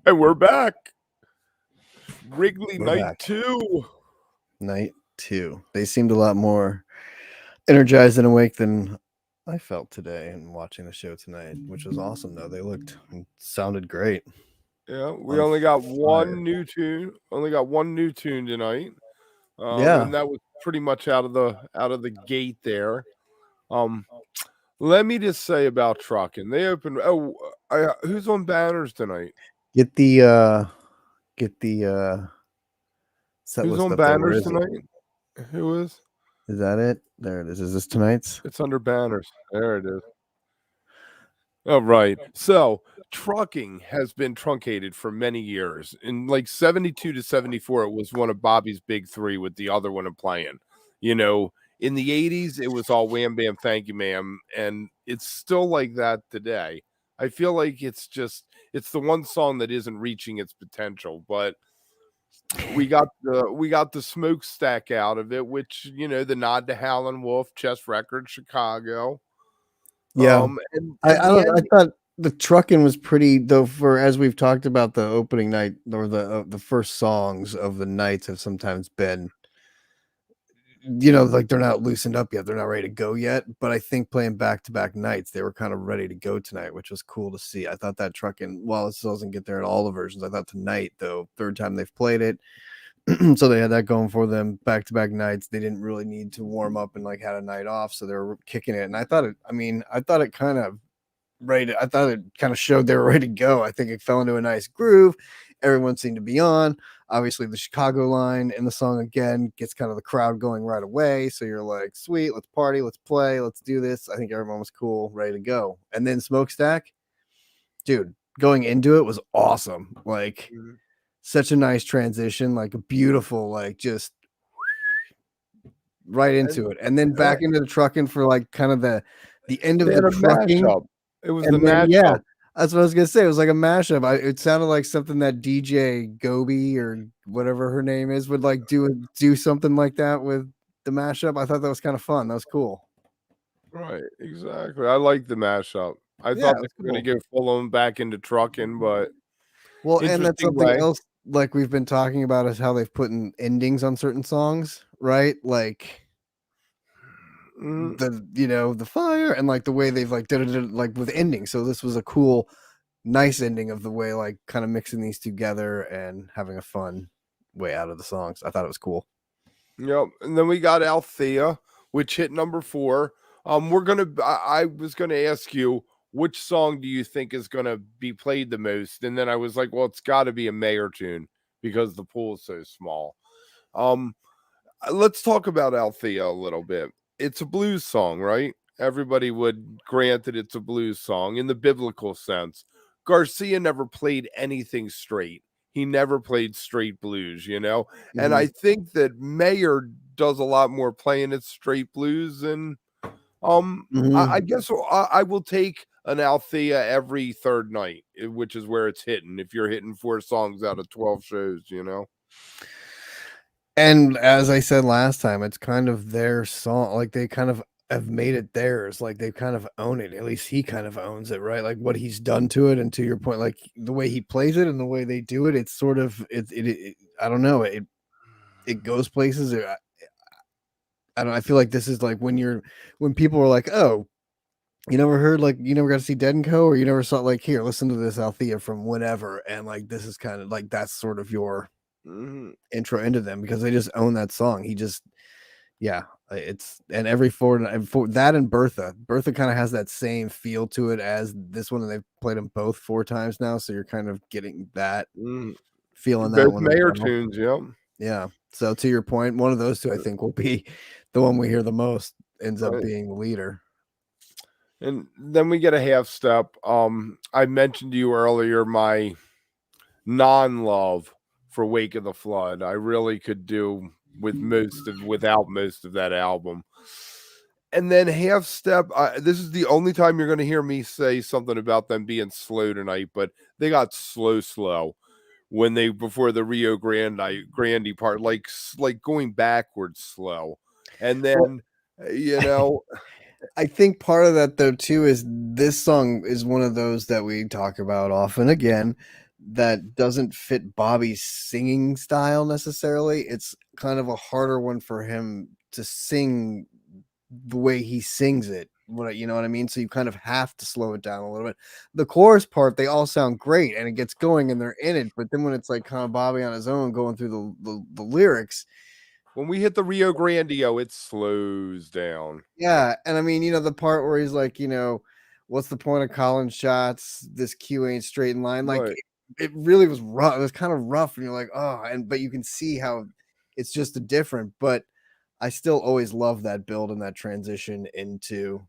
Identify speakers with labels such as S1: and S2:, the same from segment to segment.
S1: And we're back. Wrigley
S2: We're
S1: Night
S2: back.
S1: 2.
S2: Night 2. They seemed a lot more energized and awake than I felt today and watching the show tonight, which was awesome though. They looked and sounded great.
S1: Yeah, we
S2: On
S1: only got
S2: fire.
S1: one new tune. Only got one new tune tonight.
S2: Yeah.
S1: And that was pretty much out of the gate there. Um, let me just say about trucking. They opened. Who's on banners tonight?
S2: Get the set
S1: Who's
S2: list
S1: on
S2: up there. Where
S1: banners
S2: is it?
S1: tonight? Who is?
S2: Is that it? There it is. Is this tonight's?
S1: It's under banners. There it is. Oh, right. So trucking has been truncated for many years. In like 72 to 74, it was one of Bobby's big three with the other one playing. In the 80s, it was all wham bam, thank you, ma'am. And it's still like that today. I feel like it's the one song that isn't reaching its potential, but we got the smokestack out of it, which, the nod to Howlin' Wolf, Chess Records, Chicago.
S2: Yeah.
S1: And
S2: I
S1: at the
S2: don't I
S1: end.
S2: thought the trucking was pretty though for as we've talked about the opening night or the first songs of the nights have sometimes been like they're not loosened up yet. They're not ready to go yet. But I think playing back to back nights, they were kind of ready to go tonight, which was cool to see. I thought that trucking, while it still doesn't get there in all the versions, I thought tonight, though, third time they've played it. So they had that going for them back to back nights. They didn't really need to warm up and like had a night off. So they were kicking it. And I thought it kind of I thought it kind of showed they were ready to go. I think it fell into a nice groove. Everyone seemed to be on. Obviously, the Chicago line in the song again gets kind of the crowd going right away. So you're like, sweet, let's party, let's play, let's do this. I think everyone was cool, ready to go. And then Smokestack, dude, going into it was awesome. Like, such a nice transition, like a beautiful, like just right into it. And then back into the trucking for like kind of the end of
S1: They
S2: the
S1: had a
S2: trucking.
S1: mashup. It was the
S2: And then, yeah,
S1: mashup.
S2: that's what I was gonna say. It was like a mashup. It sounded like something that DJ Gobi or whatever her name is would like do something like that with the mashup. I thought that was kind of fun. That was cool.
S1: Right, exactly. I like the mashup. I
S2: Yeah,
S1: thought
S2: it
S1: they
S2: was
S1: were gonna
S2: cool.
S1: go full on back into trucking, but
S2: Well, and that's
S1: interesting
S2: something
S1: way.
S2: else like we've been talking about is how they've put in endings on certain songs, right? Like
S1: Mm,
S2: the fire and like the way they've like did it like with endings. So this was a cool, nice ending of the way like kind of mixing these together and having a fun way out of the songs. I thought it was cool.
S1: yep. And then we got Althea, which hit number 4. I was gonna ask you which song do you think is gonna be played the most, and then I was like, well, it's got to be a Mayor tune because the pool is so small. Um, let's talk about Althea a little bit. It's a blues song, right? Everybody would grant that it's a blues song in the biblical sense. Garcia never played anything straight. He never played straight blues. And
S2: Mm-hmm.
S1: I think that Mayer does a lot more playing it straight blues. And I
S2: Mm-hmm.
S1: guess I will take an Althea every third night, which is where it's hitting. If you're hitting 4 songs out of 12 shows.
S2: And as I said last time, it's kind of their song. Like they kind of have made it theirs. Like they kind of own it. At least he kind of owns it, right? Like what he's done to it. And to your point, like the way he plays it and the way they do it, it's sort of it I don't know. It goes places. I don't. I feel like this is like when people are like, oh, you never heard like you never got to see Dead and Co. or you never saw like here, listen to this Althea from whenever, and like this is kind of like that's sort of your
S1: Mhm.
S2: intro into them because they just own that song. He just yeah, it's and every for that and Bertha kind of has that same feel to it as this one, and they've played them both 4 times now, so you're kind of getting that
S1: Mhm.
S2: feeling that
S1: Both
S2: one as
S1: Mayer
S2: well.
S1: tunes, yep.
S2: Yeah. So to your point, one of those two I think will be the one we hear the most ends up
S1: Right.
S2: being the leader.
S1: And then we get a half step. I mentioned to you earlier my non-love for Wake of the Flood. I really could do without most of that album. And then half step. This is the only time you're going to hear me say something about them being slow tonight, but they got slow when they before the Rio Grande part, like going backwards slow, and
S2: Well,
S1: then you know
S2: I think part of that though too is this song is one of those that we talk about often again that doesn't fit Bobby's singing style necessarily. It's kind of a harder one for him to sing the way he sings it. You know what I mean? So you kind of have to slow it down a little bit. The chorus part, they all sound great and it gets going and they're in it. But then when it's like kind of Bobby on his own going through the lyrics,
S1: When we hit the Rio Grandeo, it slows down.
S2: yeah. And I mean, the part where he's like, what's the point of calling shots? This cue ain't straight in line. Like
S1: Right.
S2: it really was rough. It was kind of rough. And you're like, oh, but you can see how it's just a different, but I still always love that build and that transition into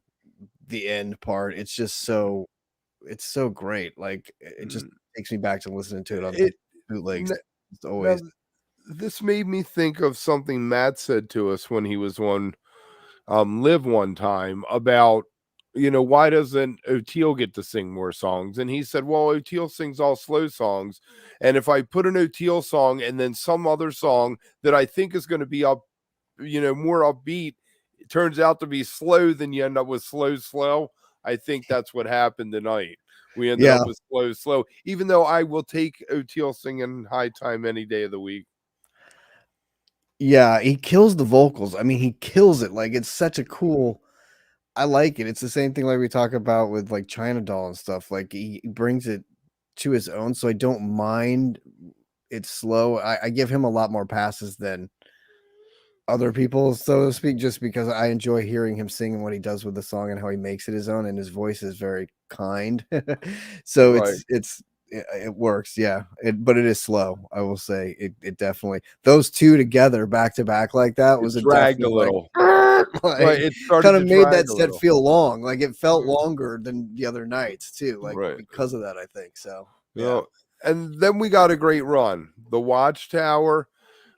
S2: the end part. It's so great. Like it just
S1: Mm,
S2: takes me back to listening to it on
S1: It
S2: bootlegs.
S1: n-
S2: It's
S1: now
S2: always
S1: this made me think of something Matt said to us when he was on Live one time about, why doesn't O'Teal get to sing more songs? And he said, well, O'Teal sings all slow songs. And if I put an O'Teal song and then some other song that I think is going to be up, more upbeat, it turns out to be slow, then you end up with slow. I think that's what happened tonight. We ended
S2: yeah.
S1: up with slow, even though I will take O'Teal singing High Time any day of the week.
S2: Yeah, he kills the vocals. I mean, he kills it. Like it's such a cool. I like it. It's the same thing like we talk about with like China Doll and stuff. Like he brings it to his own, so I don't mind it's slow. I give him a lot more passes than other people, so to speak, just because I enjoy hearing him sing and what he does with the song and how he makes it his own, and his voice is very kind. So
S1: Right.
S2: it works, yeah. But it is slow. I will say it definitely those two together back to back like that
S1: It
S2: was a
S1: dragged a
S2: definite like
S1: little. Right.
S2: like
S1: It started
S2: kind
S1: to
S2: of made
S1: drag
S2: that
S1: a
S2: set
S1: little.
S2: feel long. Like it felt
S1: Mm,
S2: longer than the other nights too, like
S1: right.
S2: because of that, I think. So
S1: You
S2: yeah.
S1: know, and then we got a great run. The Watchtower.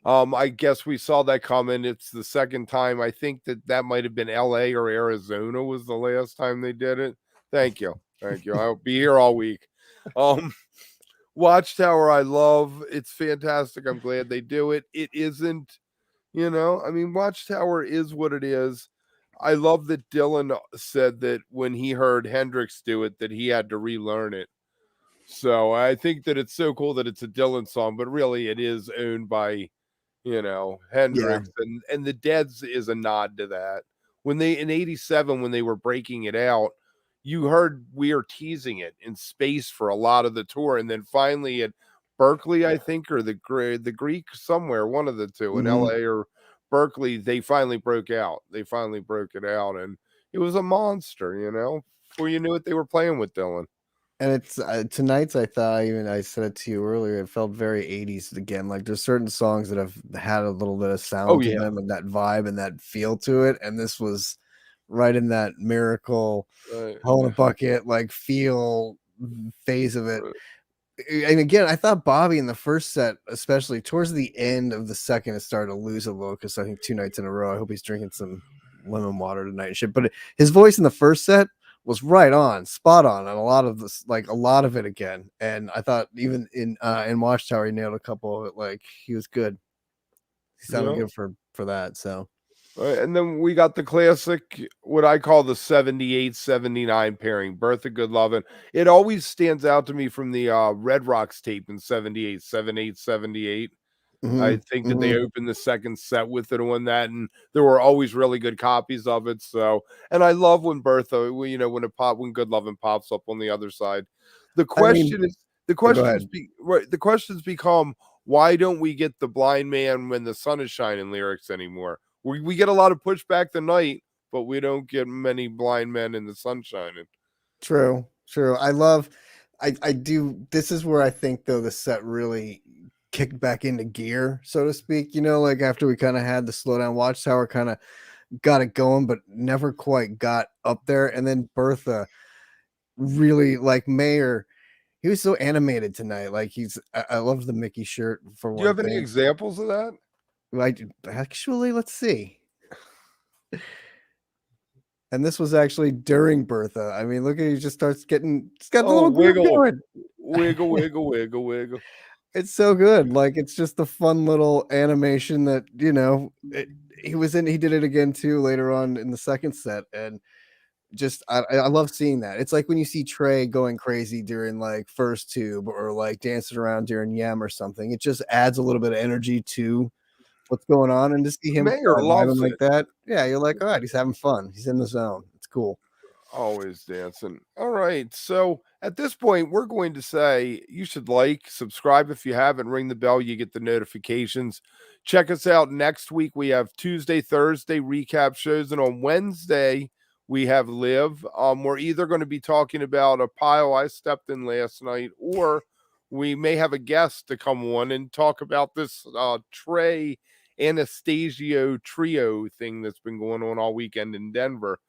S1: I guess we saw that coming. It's the second time. I think that might have been LA or Arizona was the last time they did it. Thank you. Thank you. I'll be here all week. Um, Watchtower, I love. It's fantastic. I'm glad they do it. It isn't, I mean, Watchtower is what it is. I love that Dylan said that when he heard Hendrix do it, that he had to relearn it. So I think that it's so cool that it's a Dylan song, but really it is owned by,
S2: Yeah.
S1: Hendrix, and the Dead's is a nod to that. When they in '87 when they were breaking it out, you heard We Are Teasing It in space for a lot of the tour, and then finally at Berkeley, I think, or the Greek somewhere, one of the two in
S2: Mhm.
S1: LA or Berkeley, they finally broke out. They finally broke it out, and it was a monster. Before you knew it, they were playing with Dylan.
S2: And it's tonight's. I thought even I said it to you earlier. It felt very '80s again. Like there's certain songs that have had a little bit of
S1: Oh
S2: sound to
S1: yeah,
S2: them and that vibe and that feel to it. And this was right in that miracle, hole in a
S1: yeah,
S2: bucket like feel phase of it.
S1: right.
S2: And again, I thought Bobby in the first set, especially towards the end of the second, it started to lose a little because I think 2 nights in a row. I hope he's drinking some lemon water tonight and shit. But his voice in the first set was right on, spot on a lot of this, like a lot of it again. And I thought even in Watchtower, he nailed a couple of it. Like he was good. He sounded
S1: Yeah.
S2: good for that. So
S1: Right, and then we got the classic, what I call the 78-79 pairing, Bertha Goodlovin. It always stands out to me from the Red Rocks tape in 78, 78, 78. I
S2: hmm
S1: think that they
S2: hmm
S1: opened the second set with it on that, and there were always really good copies of it. So, and I love when Bertha, when Goodlovin pops up on the other side. The
S2: I mean,
S1: question is,
S2: go ahead.
S1: the questions become, why don't we get the blind man when the sun is shining lyrics anymore? We get a lot of pushback tonight, but we don't get many blind men in the sun shining.
S2: True, true. I do. This is where I think though the set really kicked back into gear, so to speak. Like after we kind of had the slowdown, Watchtower kind of got it going, but never quite got up there. And then Bertha really like Mayor. He was so animated tonight. Like I love the Mickey shirt for
S1: Do you
S2: one
S1: have any
S2: thing.
S1: examples of that?
S2: Like actually, let's see. And this was actually during Bertha. I mean, look at he just starts getting. He's got the
S1: Oh,
S2: little groove
S1: wiggle,
S2: going.
S1: wiggle, wiggle, wiggle, wiggle.
S2: It's so good. Like it's just a fun little animation that, he was in he did it again too later on in the second set and just I love seeing that. It's like when you see Trey going crazy during like First Tube or like dancing around during Yam or something. It just adds a little bit of energy to what's going on, and to see him
S1: Mayor
S2: vibing
S1: loves
S2: like
S1: it.
S2: that, yeah, you're like, all right, he's having fun. He's in the zone. It's cool.
S1: Always dancing. All right. So at this point, we're going to say you should like, subscribe if you haven't, ring the bell. You get the notifications. Check us out next week. We have Tuesday, Thursday recap shows, and on Wednesday we have Live. We're either going to be talking about a pile I stepped in last night, or we may have a guest to come on and talk about this Trey Anastasio trio thing that's been going on all weekend in Denver.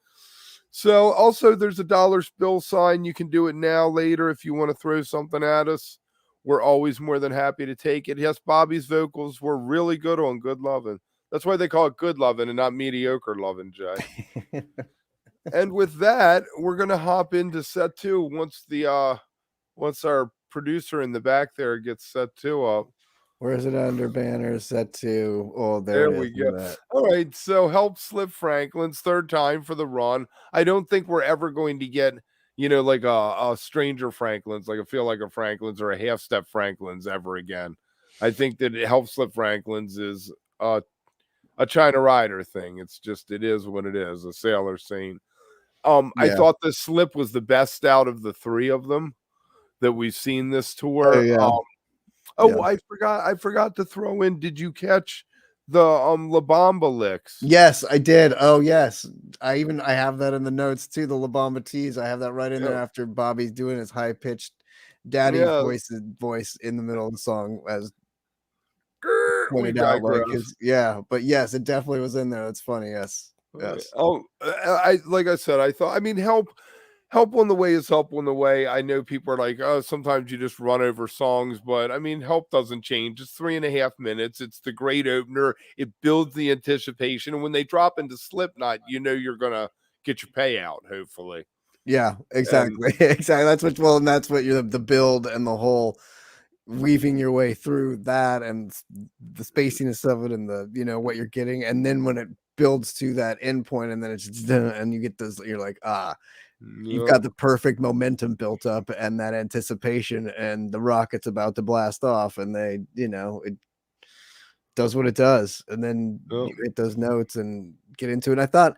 S1: So also there's a dollar bill sign. You can do it now, later if you want to throw something at us. We're always more than happy to take it. Yes, Bobby's vocals were really good on Good Lovin'. That's why they call it Good Lovin' and not Mediocre Lovin', Jay. And with that, we're gonna hop into set two once our producer in the back there gets set two up.
S2: Where is it under banners? Set to, oh, there
S1: There
S2: it is.
S1: we
S2: Look
S1: go.
S2: at that.
S1: All right, so help slip Franklin's third time for the run. I don't think we're ever going to get, like a stranger Franklin's, like a feel like a Franklin's or a half step Franklin's ever again. I think that help slip Franklin's is a China Rider thing. It's just, it is what it is, a sailor scene. I
S2: Yeah.
S1: thought the slip was the best out of the three of them that we've seen this
S2: Oh
S1: tour.
S2: yeah.
S1: Oh, I forgot to throw in. Did you catch the La Bamba licks?
S2: Yes, I did. Oh yes. I have that in the notes too. The La Bamba tease. I have that right in there
S1: Yeah.
S2: after Bobby's doing his high pitched daddy
S1: Yeah.
S2: voice in the middle of the song, as
S1: We
S2: pointed out. Like
S1: digress.
S2: but yes, it definitely was in there. That's funny. Yes. Yes.
S1: Oh, I like I said, I thought. I mean, help on the way is help on the way. I know people are like, oh, sometimes you just run over songs, but I mean, help doesn't change. It's 3.5 minutes. It's the great opener. It builds the anticipation, and when they drop into Slipknot, you're gonna get your payout. Hopefully.
S2: Yeah.
S1: And
S2: Exactly. Exactly. That's what. Well, and that's what you're the build and the whole weaving your way through that and the spaciness of it and the what you're getting, and then when it builds to that end point and then it's done and you get this, you're like, you've
S1: yeah.
S2: got the perfect momentum built up and that anticipation, and the rocket's about to blast off, and they it does what it does, and then
S1: Yeah.
S2: you hit those notes and get into it. I thought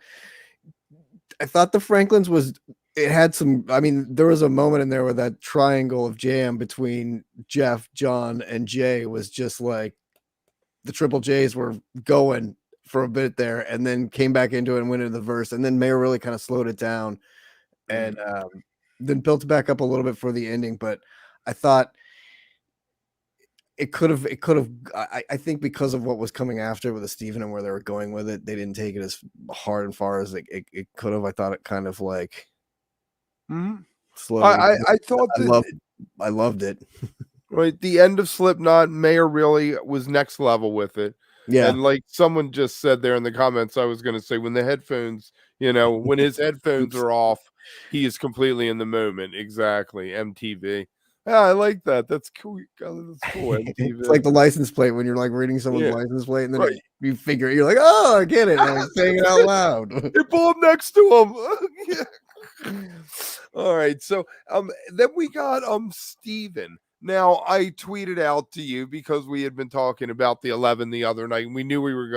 S2: the Franklins was, it had some, I mean, there was a moment in there where that triangle of jam between Jeff, John, and Jay was just like the triple J's were going for a bit there, and then came back into it and went into the verse, and then Mayer really kind of slowed it down and then built it back up a little bit for the ending. But I thought it could have I think because of what was coming after with the Steven and where they were going with it, they didn't take it as hard and far as it could have. I thought it kind of like slowly.
S1: I thought that
S2: I loved it.
S1: right the end of Slipknot, Mayer really was next level with it.
S2: Yeah.
S1: And like someone just said there in the comments, I was going to say when the headphones, when his headphones are off, he is completely in the moment. Exactly. MTV. Yeah, I like that. That's cool. God, that's cool. MTV.
S2: It's like the license plate when you're like reading someone's
S1: Yeah.
S2: license plate, and then
S1: Right.
S2: you figure it, you're like, oh, I get it. And I'm saying it out loud.
S1: They pull up next to him. Yeah. All right. So then we got Steven. Now I tweeted out to you because we had been talking about the 11 the other night, and we knew we were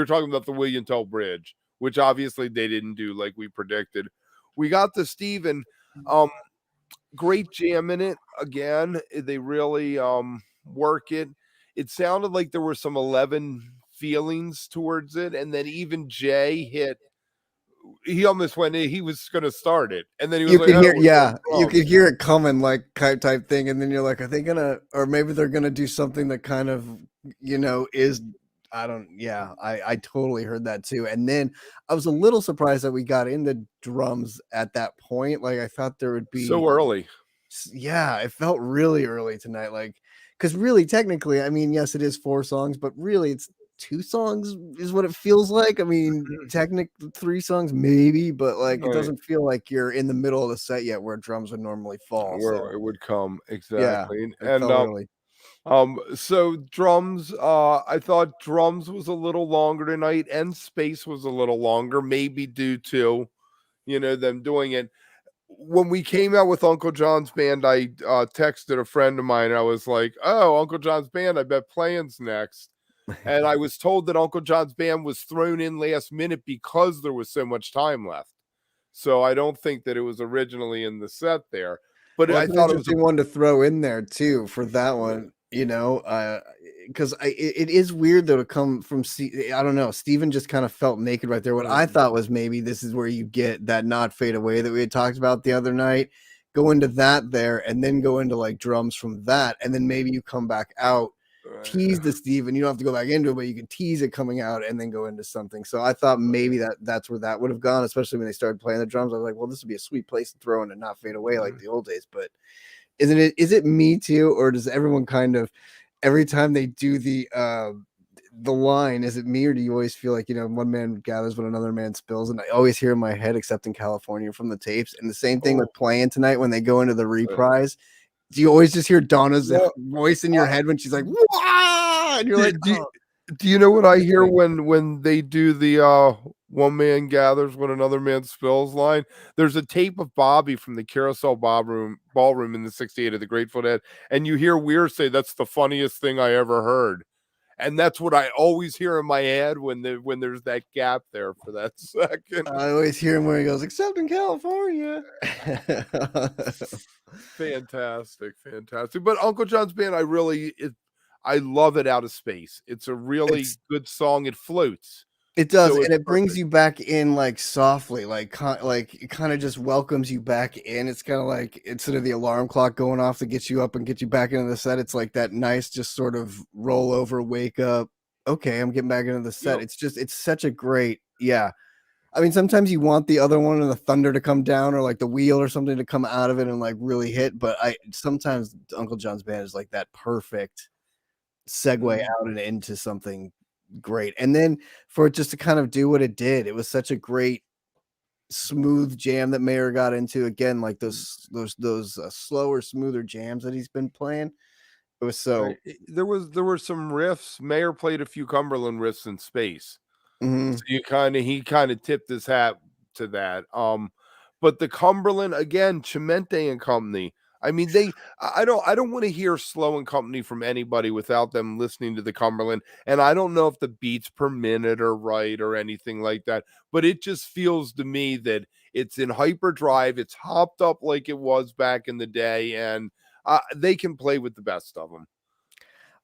S1: talking about the William Tell Bridge, which obviously they didn't do like we predicted. We got the Steven. Great jam in it again. They really work it. It sounded like there were some 11 feelings towards it, and then even Jay hit. He almost went in, he was going to start it, and then he was
S2: You
S1: like,
S2: can hear,
S1: "Oh,
S2: yeah, you
S1: wrong."
S2: can hear it coming, like type thing, and then you're like, are they gonna, or maybe they're gonna do something that kind of, is, I don't, yeah, I totally heard that too, and then I was a little surprised that we got into drums at that point. Like I thought there would be
S1: So early.
S2: Yeah, it felt really early tonight, like, because really, technically, I mean, yes, it is 4 songs, but really, it's 2 songs is what it feels like. I mean, technically 3 songs maybe, but like, it
S1: Right.
S2: doesn't feel like you're in the middle of the set yet, where drums would normally fall.
S1: Where
S2: So
S1: it would come
S2: yeah,
S1: exactly,
S2: it felt early.
S1: so drums, I thought drums was a little longer tonight, and space was a little longer, maybe due to them doing it. When we came out with Uncle John's Band, I texted a friend of mine. I was like, "Oh, Uncle John's Band, I bet playing's next." And I was told that Uncle John's Band was thrown in last minute because there was so much time left. So I don't think that it was originally in the set there. But
S2: Well,
S1: I
S2: it's an
S1: thought it was
S2: interesting one to throw in there too for that one, because it is weird though to come from. I don't know. Steven just kind of felt naked right there. What I thought was maybe this is where you get that not fade away that we had talked about the other night. Go into that there, and then go into like drums from that, and then maybe you come back out. Tease the Steven. You don't have to go back into it, but you can tease it coming out and then go into something. So I thought maybe that's where that would have gone, especially when they started playing the drums. I was like, well, this would be a sweet place to throw in and not fade away like the old days. But is it me too, or does everyone kind of every time they do the line, is it me, or do you always feel like one man gathers when another man spills? And I always hear in my head, except in California from the tapes, and the same thing with playing tonight when they go into the reprise. Do you always just hear Donna's voice in your head when she's like, "Wah!" And you're like,
S1: do you know what I hear when they do the one man gathers when another man spills line? There's a tape of Bobby from the Carousel Ballroom in the 68 of the Grateful Dead, and you hear Weir say that's the funniest thing I ever heard. And that's what I always hear in my head when there's that gap there for that second.
S2: I always hear him where he goes, except in California.
S1: Fantastic. But Uncle John's Band, I love it out of space. It's a really good song. It floats.
S2: It does, so and it brings you back in like softly, like it kind of just welcomes you back in. It's kind of like instead of the alarm clock going off to get you up and get you back into the set, it's like that nice just sort of roll over, wake up. Okay, I'm getting back into the set. Yep. It's such a great, yeah. I mean, sometimes you want the other one and the thunder to come down or like the wheel or something to come out of it and like really hit. But sometimes Uncle John's Band is like that perfect segue out and into something great. And then for it just to kind of do what it did, it was such a great smooth jam that Mayer got into. Again, like those slower, smoother jams that he's been playing. It was so
S1: there were some riffs. Mayer played a few Cumberland riffs in space. So he kind of tipped his hat to that. But the Cumberland again, Chimenti and Company. I mean, I don't want to hear Slow and Company from anybody without them listening to the Cumberland. And I don't know if the beats per minute are right or anything like that, but it just feels to me that it's in hyperdrive. It's hopped up like it was back in the day, and they can play with the best of them.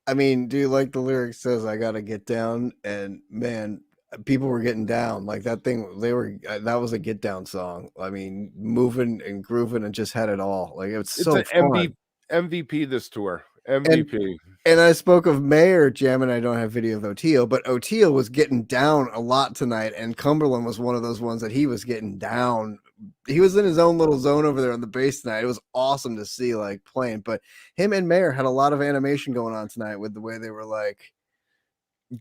S2: I mean, dude, like the lyric says, I gotta get down, and man, people were getting down like that thing. That was a get down song. I mean, moving and grooving and just had it all. Like it's so fun.
S1: MVP this tour. MVP.
S2: And I spoke of Mayer jamming. I don't have video of Oteil, but Oteil was getting down a lot tonight, and Cumberland was one of those ones that he was getting down. He was in his own little zone over there on the bass tonight. It was awesome to see like playing, but him and Mayer had a lot of animation going on tonight with the way they were like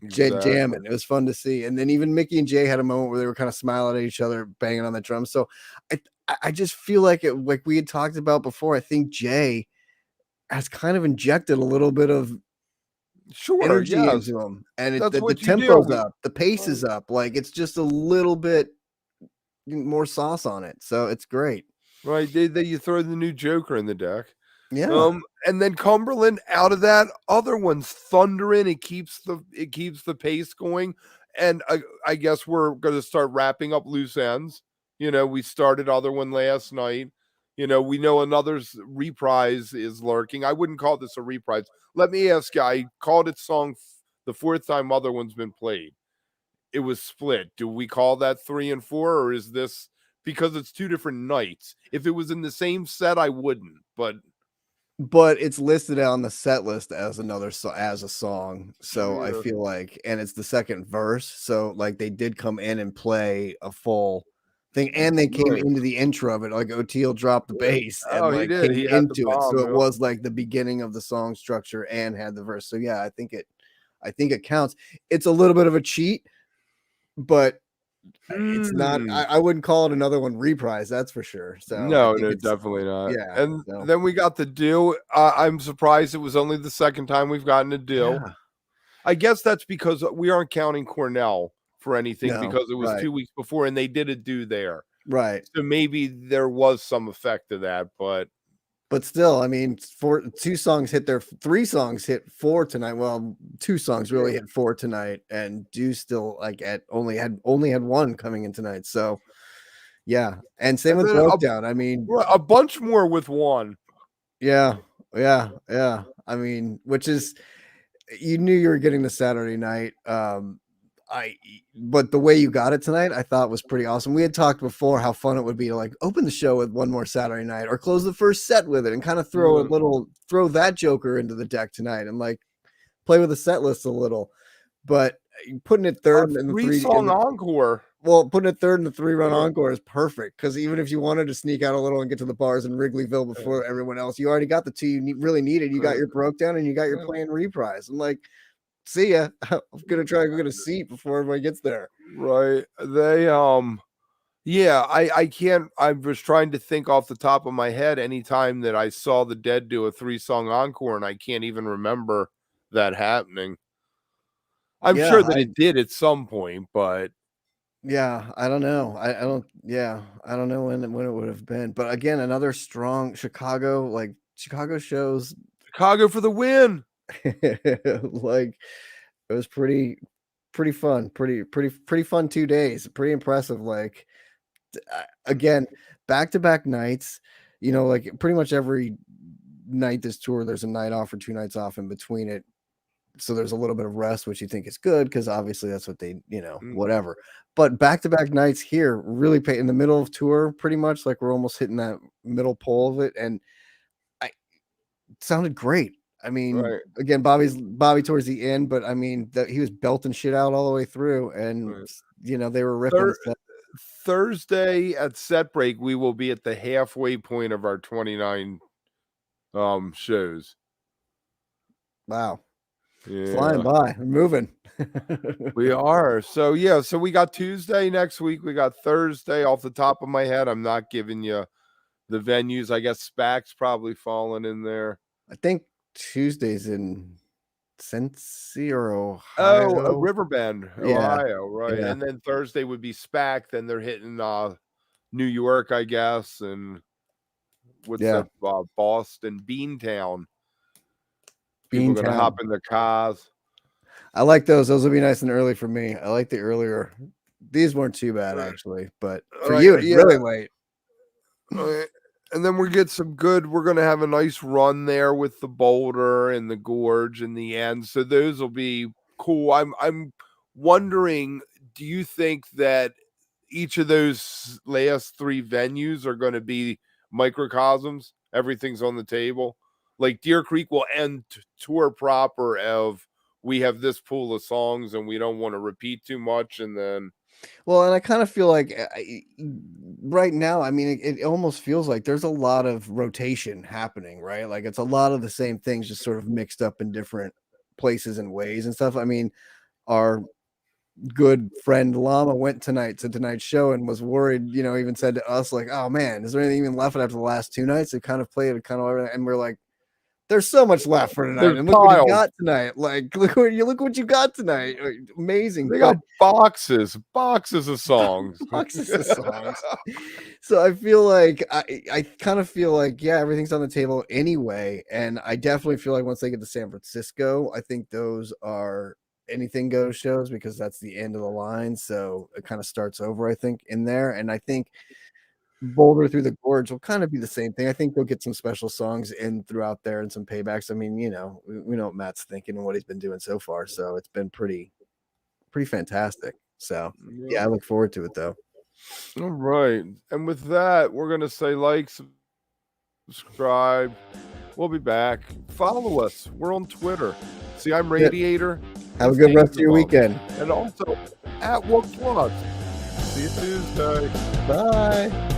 S2: jamming. It was fun to see. And then even Mickey and Jay had a moment where they were kind of smiling at each other, banging on the drums. So I just feel like it, like we had talked about before. I think Jay has kind of injected a little bit of energy into him, and the tempo's up, the pace is up. Like it's just a little bit more sauce on it, so it's great.
S1: Right? You throw the new Joker in the deck.
S2: Yeah.
S1: And then Cumberland out of that other one's thundering. It keeps the pace going. And I guess we're going to start wrapping up loose ends. We started other one last night. We know another's reprise is lurking. I wouldn't call this a reprise. Let me ask you, I called it song the fourth time other one's been played. It was split. Do we call that 3 and 4, or is this because it's two different nights? If it was in the same set, I wouldn't, but
S2: it's listed on the set list as as a song. So yeah. I feel like, and it's the second verse. So like they did come in and play a full thing, and they came into the intro of it. Like Oteil dropped the bass and
S1: he
S2: came into
S1: bomb,
S2: it. So it was like the beginning of the song structure and had the verse. So yeah, I think it counts. It's a little bit of a cheat, but it's not. I wouldn't call it another one reprise. That's for sure. So
S1: no, definitely not.
S2: Yeah.
S1: And then we got the deal. I'm surprised it was only the second time we've gotten a deal. Yeah. I guess that's because we aren't counting Cornell for anything because it was 2 weeks before and they did a do there.
S2: Right.
S1: So maybe there was some effect to that, but
S2: still, I mean, 3 songs hit 4 tonight. Well, 2 songs really hit 4 tonight, and do still like only had 1 coming in tonight. So yeah, and same with
S1: then
S2: Broke Down. I mean,
S1: a bunch more with 1.
S2: yeah, yeah. I mean, which is, you knew you were getting the Saturday night. But the way you got it tonight, I thought was pretty awesome. We had talked before how fun it would be to like open the show with one more Saturday night, or close the first set with it, and kind of throw that Joker into the deck tonight, and like play with the set list a little. But putting it third in the
S1: 3-song encore.
S2: Well, putting it third in the 3-run encore is perfect, because even if you wanted to sneak out a little and get to the bars in Wrigleyville before everyone else, you already got the 2 you really needed. You got your Broke Down, and you got your Playing Reprise. I'm like, see ya. I'm gonna try to get a seat before everybody gets there.
S1: Right. They yeah, I can't. I was trying to think off the top of my head anytime that I saw the Dead do a 3-song encore, and I can't even remember that happening. I'm sure that it did at some point, but
S2: yeah, I don't know. I don't. Yeah, I don't know when it would have been. But again, another strong Chicago shows.
S1: Chicago for the win.
S2: Like, it was pretty fun. Pretty fun 2 days. Pretty impressive. Like, again, back-to-back nights. You know, like pretty much every night this tour, there's a night off or 2 nights off in between it. So there's a little bit of rest, which you think is good, because obviously that's what they, whatever. But back-to-back nights here really pay in the middle of tour, pretty much like we're almost hitting that middle pole of it, and it sounded great. I mean, again, Bobby towards the end, but I mean that he was belting shit out all the way through, and they were ripping.
S1: Thursday at set break, we will be at the halfway point of our 29 shows.
S2: Wow.
S1: Yeah.
S2: Flying by. We're moving.
S1: We are. So yeah, so we got Tuesday next week. We got Thursday. Off the top of my head, I'm not giving you the venues. I guess SPAC's probably falling in there.
S2: I think Tuesday's in Cincy or Ohio.
S1: Oh, Riverbend, Ohio, right. Yeah. And then Thursday would be SPAC. Then they're hitting New York, I guess, and what's that? Boston, Beantown. People are gonna hop in the cars.
S2: I like those. Those will be nice and early for me. I like the earlier. These weren't too bad actually, but for you, it's really late.
S1: And then we get some good. We're gonna have a nice run there with the Boulder and the Gorge in the end. So those will be cool. I'm wondering, do you think that each of those last 3 venues are going to be microcosms? Everything's on the table. Like Deer Creek will end tour proper of, we have this pool of songs and we don't want to repeat too much. And then,
S2: well, and I kind of feel like right now, I mean, it almost feels like there's a lot of rotation happening, right? Like it's a lot of the same things, just sort of mixed up in different places and ways and stuff. I mean, our good friend Llama went tonight to tonight's show and was worried, even said to us like, oh man, is there anything even left after the last 2 nights? It kind of played it kind of everything, and we're like, there's so much left for tonight. And look what you got tonight. Like, look what you got tonight. Amazing.
S1: They got boxes of songs.
S2: Boxes of songs. So I feel like I kind of feel like, everything's on the table anyway. And I definitely feel like once they get to San Francisco, I think those are anything goes shows, because that's the end of the line. So it kind of starts over, I think, in there. And I think Boulder through the Gorge will kind of be the same thing. I think they'll get some special songs in throughout there and some paybacks. I mean, we know what Matt's thinking and what he's been doing so far. So it's been pretty fantastic. So I look forward to it though.
S1: All right. And with that, we're going to say like, subscribe. We'll be back. Follow us. We're on Twitter. See, I'm Radiator.
S2: Have a good rest of your weekend.
S1: And also at What Plus. See you Tuesday.
S2: Bye.